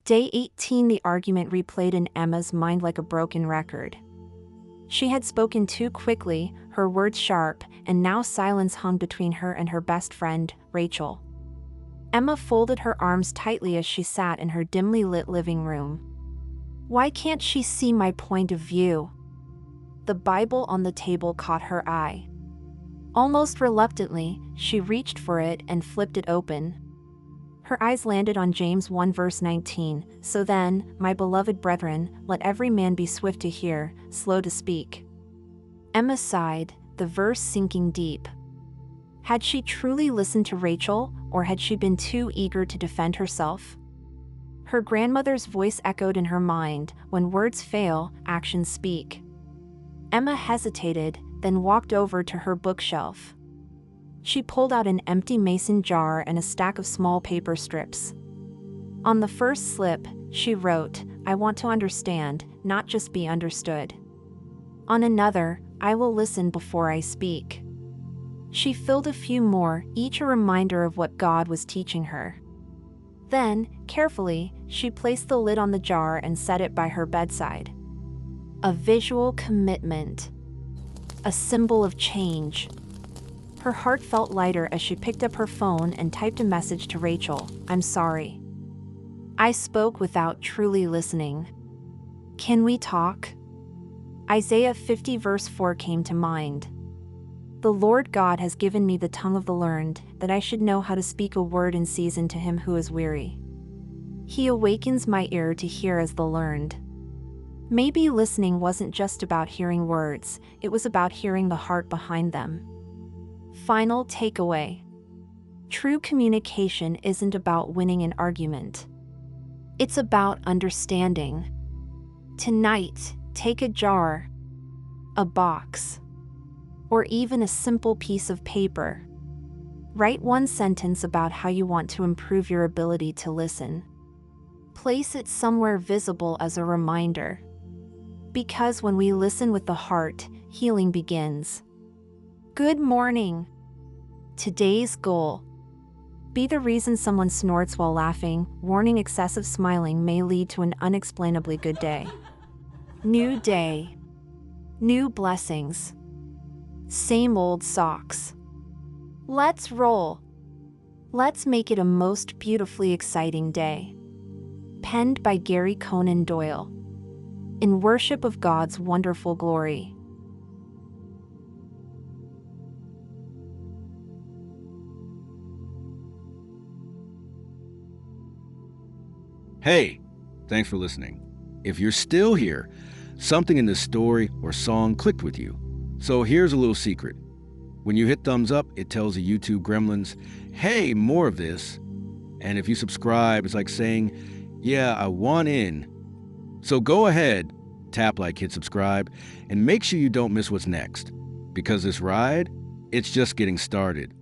Day 18, the argument replayed in Emma's mind like a broken record. She had spoken too quickly, her words sharp, and now silence hung between her and her best friend, Rachel. Emma folded her arms tightly as she sat in her dimly lit living room. Why can't she see my point of view? The Bible on the table caught her eye. Almost reluctantly, she reached for it and flipped it open. Her eyes landed on James 1 verse 19, "So then, my beloved brethren, let every man be swift to hear, slow to speak." Emma sighed, the verse sinking deep. Had she truly listened to Rachel, or had she been too eager to defend herself? Her grandmother's voice echoed in her mind, "When words fail, actions speak." Emma hesitated, then walked over to her bookshelf. She pulled out an empty mason jar and a stack of small paper strips. On the first slip, she wrote, "I want to understand, not just be understood." On another, "I will listen before I speak." She filled a few more, each a reminder of what God was teaching her. Then, carefully, she placed the lid on the jar and set it by her bedside. A visual commitment. A symbol of change. Her heart felt lighter as she picked up her phone and typed a message to Rachel, "I'm sorry. I spoke without truly listening. Can we talk?" Isaiah 50 verse 4 came to mind. "The Lord God has given me the tongue of the learned, that I should know how to speak a word in season to him who is weary. He awakens my ear to hear as the learned." Maybe listening wasn't just about hearing words, it was about hearing the heart behind them. Final takeaway. True communication isn't about winning an argument. It's about understanding. Tonight, take a jar, a box, or even a simple piece of paper. Write one sentence about how you want to improve your ability to listen. Place it somewhere visible as a reminder. Because when we listen with the heart, healing begins. Good morning. Today's goal. Be the reason someone snorts while laughing. Warning: excessive smiling may lead to an unexplainably good day. New day. New blessings. Same old socks. Let's roll. Let's make it a most beautifully exciting day. Penned by Garry Conan Doyle. In worship of God's wonderful glory. Hey, thanks for listening. If you're still here, something in this story or song clicked with you. So here's a little secret. When you hit thumbs up, it tells the YouTube gremlins, "Hey, more of this." And if you subscribe, it's like saying, "Yeah, I want in." So go ahead, tap like, hit subscribe, and make sure you don't miss what's next. Because this ride, it's just getting started.